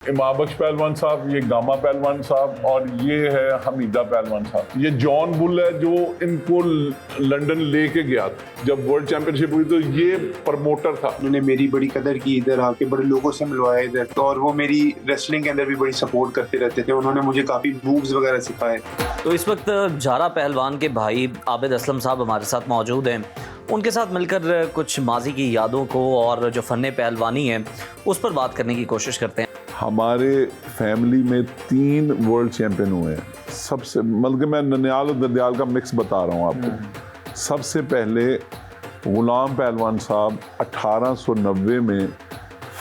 इमाम बख्श पहलवान साहब, ये गामा पहलवान साहब और ये है हमीदा पहलवान साहब। ये जॉन बुल है जो इनको लंदन लेके गया था जब वर्ल्ड चैंपियनशिप हुई, तो ये प्रमोटर था। उन्होंने मेरी बड़ी कदर की, इधर आके बड़े लोगों से मिलवाया इधर, और वो मेरी रेसलिंग के अंदर भी बड़ी सपोर्ट करते रहते थे। उन्होंने मुझे काफ़ी मूव्स वगैरह सिखाए। तो इस वक्त जारा पहलवान के भाई आबिद असलम साहब हमारे साथ मौजूद हैं। उनके साथ मिलकर कुछ माजी की यादों को और जो फ़न पहलवानी है उस पर बात करने की कोशिश करते हैं। हमारे फैमिली में 3 वर्ल्ड चैंपियन हुए हैं। सबसे मतलब मैं ननियाल और ददियाल का मिक्स बता रहा हूँ आपको। सबसे पहले गुलाम पहलवान साहब 1890 में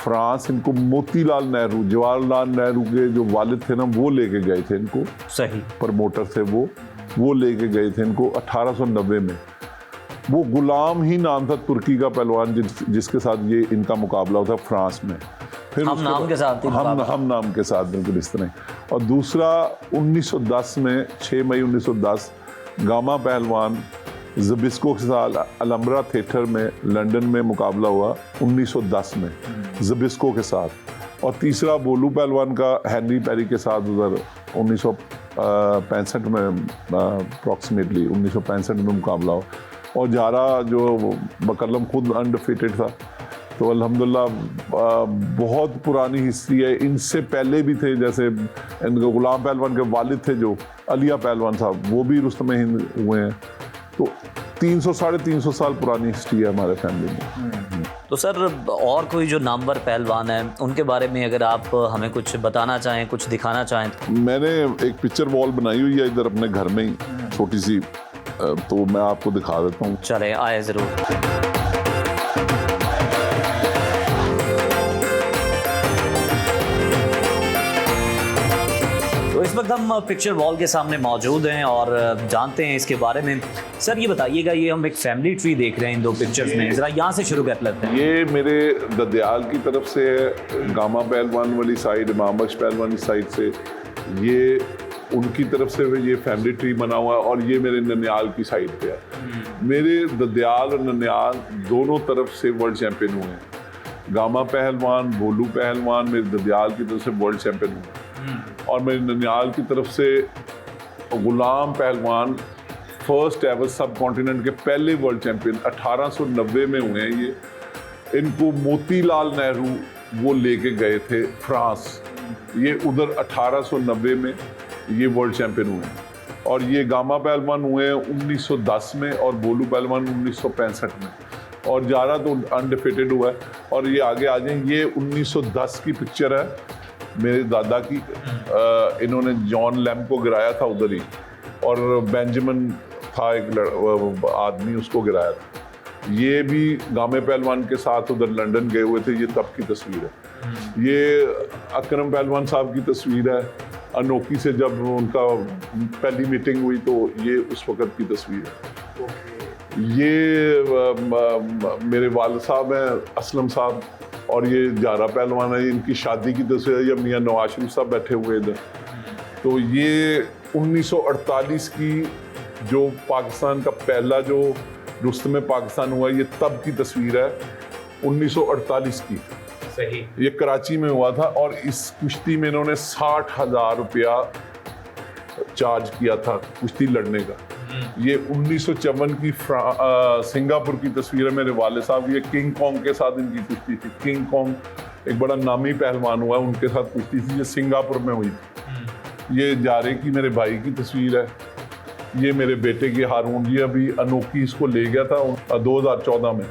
फ्रांस, इनको मोतीलाल नेहरू, जवाहरलाल नेहरू के जो वालिद थे ना, वो लेके गए थे इनको। सही प्रमोटर थे वो लेके गए थे इनको 1890 में। वो गुलाम ही नाम था तुर्की का पहलवान जिसके साथ ये इनका मुकाबला होता फ्रांस में। फिर हम नाम के साथ हम नाम के साथ बिल्कुल इस तरह। और दूसरा 1910 में 6 मई 1910 गामा पहलवान ज़बिस्को के साथ अलम्ब्रा थिएटर में लंदन में मुकाबला हुआ 1910 में ज़बिस्को के साथ। और तीसरा बोलू पहलवान का हेनरी पेरी के साथ उधर 1965 में अप्रॉक्सीमेटली 1965 में मुकाबला हुआ। और जारा जो बकलम खुद अनडिफीटेड था। तो अल्हम्दुलिल्लाह बहुत पुरानी हिस्ट्री है। इनसे पहले भी थे, जैसे इनके गुलाम पहलवान के वालिद थे जो अलिया पहलवान साहब, वो भी रुस्तम हिंद हुए हैं। तो 300-350 साल पुरानी हिस्ट्री है हमारे फैमिली में। तो सर, और कोई जो नामवर पहलवान है उनके बारे में अगर आप हमें कुछ बताना चाहें, कुछ दिखाना चाहें। मैंने एक पिक्चर वॉल बनाई हुई है इधर अपने घर में ही, छोटी सी, तो मैं आपको दिखा देता हूँ। चले आए ज़रूर। तो इस वक्त हम पिक्चर वॉल के सामने मौजूद हैं और जानते हैं इसके बारे में। सर ये बताइएगा, ये हम एक फैमिली ट्री देख रहे हैं इन 2 पिक्चर्स में, ज़रा यहाँ से शुरू कर लेते हैं। ये मेरे ददियाल की तरफ से है, गामा पहलवान वाली साइड, इमाम बख्श पहलवान की साइड से। ये उनकी तरफ से ये फैमिली ट्री बना हुआ है। और ये मेरे ननियाल की साइड पे है। मेरे ददियाल और ननियाल दोनों तरफ से वर्ल्ड चैंपियन हुए हैं। गामा पहलवान, बोलू पहलवान मेरे ददियाल की तरफ से वर्ल्ड चैंपियन हुए। और मेरे ननियाल की तरफ से गुलाम पहलवान फर्स्ट एवर सब कॉन्टिनेंट के पहले वर्ल्ड चैंपियन 1890 में हुए हैं ये। इनको मोतीलाल नेहरू वो लेके गए थे फ्रांस। ये उधर 1890 में ये वर्ल्ड चैंपियन हुए हैं। और ये गामा पहलवान हुए हैं 1910 में और बोलू पहलवान 1965 में। और जारा तो अनडिफीटेड हुआ है। और ये आगे आ जाए, ये 1910 की पिक्चर है मेरे दादा की। इन्होंने जॉन लैम को गिराया था उधर ही, और बेंजामिन था एक आदमी, उसको गिराया था। ये भी गामे पहलवान के साथ उधर लंदन गए हुए थे। ये तब की तस्वीर है। ये अकरम पहलवान साहब की तस्वीर है, अनोखी से जब उनका पहली मीटिंग हुई, तो ये उस वक़्त की तस्वीर है। ये मेरे वालिद साहब हैं असलम साहब, और ये जारा पहलवान है। इनकी शादी की तस्वीर है, या मियाँ नवाज शरीफ साहब बैठे हुए इधर। तो ये 1948 की जो पाकिस्तान का पहला जो रुस्तम पाकिस्तान हुआ, ये तब की तस्वीर है 1948 की। सही। ये कराची में हुआ था। और इस कुश्ती में इन्होंने 60,000 रुपया चार्ज किया था कुश्ती लड़ने का। ये 1954 की सिंगापुर की तस्वीर है मेरे वाले साहब। ये किंग कॉन्ग के साथ इनकी कुश्ती थी। किंग कॉन्ग एक बड़ा नामी पहलवान हुआ है, उनके साथ कुश्ती थी। ये सिंगापुर में हुई थी। ये जारे की मेरे भाई की तस्वीर है। ये मेरे बेटे की हारून जी, अभी अनोखी इसको ले गया था 2014 में।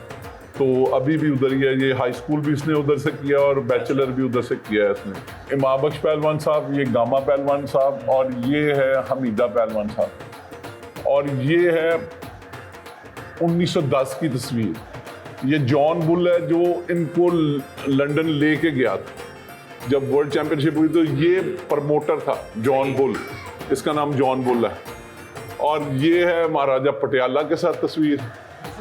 तो अभी भी उधर ही है। ये हाई स्कूल भी इसने उधर से किया और बैचलर भी उधर से किया है इसने। इमाम बख्श पहलवान साहब, ये गामा पहलवान साहब, और ये है हमीदा पहलवान साहब। और ये है 1910 की तस्वीर। ये जॉन बुल है जो इनको लंदन लेके गया था जब वर्ल्ड चैंपियनशिप हुई, तो ये प्रमोटर था जॉन बुल। इसका नाम जॉन बुल है। और ये है महाराजा पटियाला के साथ तस्वीर।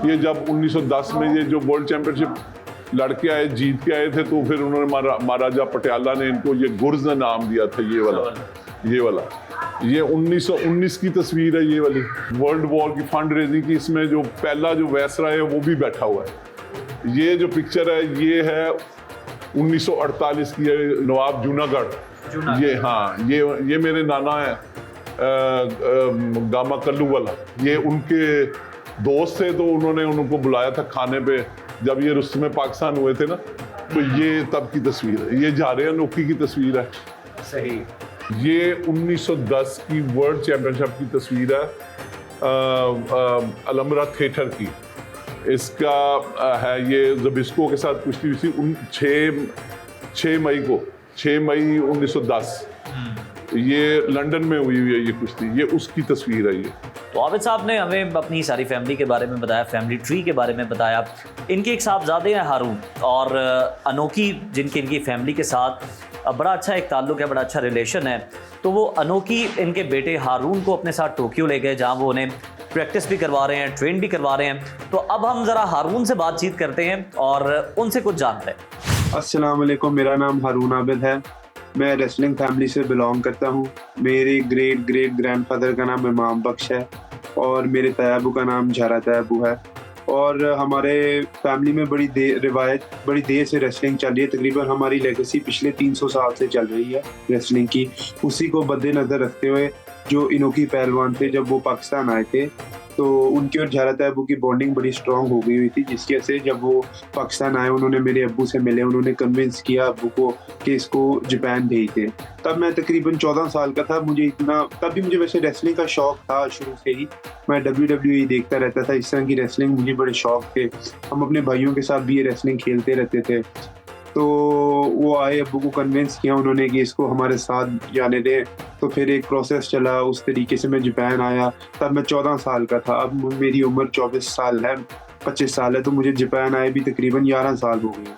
ये जब 1910 में ये जो वर्ल्ड चैंपियनशिप लड़के आए, जीत के आए थे, तो फिर उन्होंने महाराजा पटियाला ने इनको ये गुर्ज नाम दिया था। ये वाला ये 1919 की तस्वीर है। ये वाली वर्ल्ड वॉर की फंड रेजिंग की, इसमें जो पहला जो वैसराय है वो भी बैठा हुआ है। ये जो पिक्चर है, ये है 1948 की है, नवाब जूनागढ़। ये हाँ, ये मेरे नाना है गामा कल्लू वाला। ये उनके दोस्त थे, तो उन्होंने उनको बुलाया था खाने पे जब ये रुस्तमे पाकिस्तान हुए थे ना। तो ये तब की तस्वीर है। ये जारे अनोखी की तस्वीर है। सही। ये 1910 की वर्ल्ड चैंपियनशिप की तस्वीर है अलमरा थिएटर की। इसका है ये ज़बिस्को के साथ कुश्ती हुई थी 6 मई 1910। ये लंदन में हुई है ये कुश्ती। ये उसकी तस्वीर है ये। तो आबिद साहब ने हमें अपनी सारी फैमिली के बारे में बताया, फैमिली ट्री के बारे में बताया। इनके एक साहबजादे हैं हारून, और अनोखी जिनकी इनकी फैमिली के साथ बड़ा अच्छा एक ताल्लुक़ है, बड़ा अच्छा रिलेशन है। तो वो अनोखी इनके बेटे हारून को अपने साथ टोक्यो ले गए, जहाँ वो उन्हें प्रैक्टिस भी करवा रहे हैं, ट्रेन भी करवा रहे हैं। तो अब हम ज़रा हारून से बातचीत करते हैं और उनसे कुछ जानते हैं। अस्सलाम वालेकुम, मेरा नाम हारून आबिद है। मैं रेसलिंग फैमिली से बिलोंग करता हूँ। मेरे ग्रेट ग्रैंडफादर का नाम इमाम बख्श है और मेरे तैयबू का नाम झारा तैयबू है। और हमारे फैमिली में बड़ी देर से रेसलिंग चल रही है। तकरीबन हमारी लेगेसी पिछले 300 साल से चल रही है रेसलिंग की। उसी को मद्देनज़र रखते हुए जो इनोकी पहलवान थे, जब वो पाकिस्तान आए थे तो उनकी और झारा तैयबू की बॉन्डिंग बड़ी स्ट्रॉन्ग हो गई हुई थी, जिसकी वजह से जब वो पाकिस्तान आए उन्होंने मेरे अब्बू से मिले, उन्होंने कन्विंस किया अब्बू को कि इसको जापान भेज दें। तब मैं तकरीबन 14 साल का था। तब भी मुझे वैसे रेसलिंग का शौक था शुरू से ही। मैं WWE देखता रहता था। इस तरह की रेसलिंग मुझे बड़े शौक थे। हम अपने भाइयों के साथ भी ये रेसलिंग खेलते रहते थे। तो वो आए, अब्बू को कन्विंस किया उन्होंने कि इसको हमारे साथ जाने दें। तो फिर एक प्रोसेस चला, उस तरीके से मैं जापान आया। तब मैं 14 साल का था। अब मेरी उम्र 25 साल है, तो मुझे जापान आए भी तकरीबन 11 साल हो गए।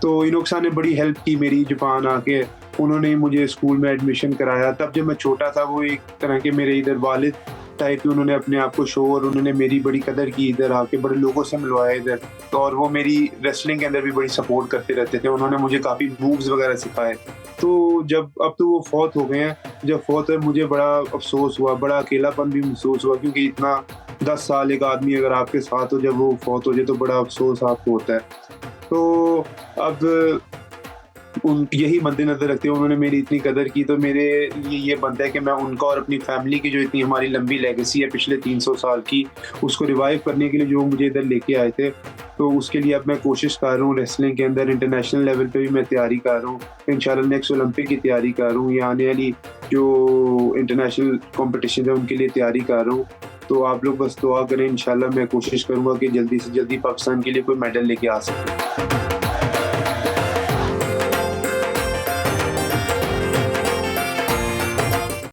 तो इनोक्सा ने बड़ी हेल्प की मेरी जापान आके। उन्होंने मुझे स्कूल में एडमिशन कराया। तब जब मैं छोटा था, वो एक तरह के मेरे इधर वालिद टाइप की, उन्होंने अपने आप को शो, और उन्होंने मेरी बड़ी कदर की। इधर आके बड़े लोगों से मिलवाया इधर। और वो मेरी रेसलिंग के अंदर भी बड़ी सपोर्ट करते रहते थे। उन्होंने मुझे काफ़ी मूव्स वगैरह सिखाए। तो अब तो वो फौत हो गए हैं। जब फौत है, मुझे बड़ा अफसोस हुआ, बड़ा अकेलापन भी महसूस हुआ, क्योंकि इतना 10 साल एक आदमी अगर आपके साथ हो, जब वो फौत हो जाए तो बड़ा अफसोस आपको होता है। तो अब यही मद्देनजर रखते हुए उन्होंने मेरी इतनी कदर की, तो मेरे लिए ये बनता है कि मैं उनका और अपनी फैमिली की जो इतनी हमारी लंबी लेगेसी है पिछले 300 साल की, उसको रिवाइव करने के लिए जो मुझे इधर लेके आए थे, तो उसके लिए अब मैं कोशिश कर रहा हूँ। रेसलिंग के अंदर इंटरनेशनल लेवल पे भी मैं तैयारी कर रहा हूँ। इंशाल्लाह नेक्स्ट ओलंपिक की तैयारी कर रहा हूँ, या आने वाली जो इंटरनेशनल कॉम्पिटिशन है उनके लिए तैयारी कर रहा हूँ। तो आप लोग बस दुआ करें। इंशाल्लाह मैं कोशिश करूँगा कि जल्दी से जल्दी पाकिस्तान के लिए कोई मेडल लेके आ सकूँ।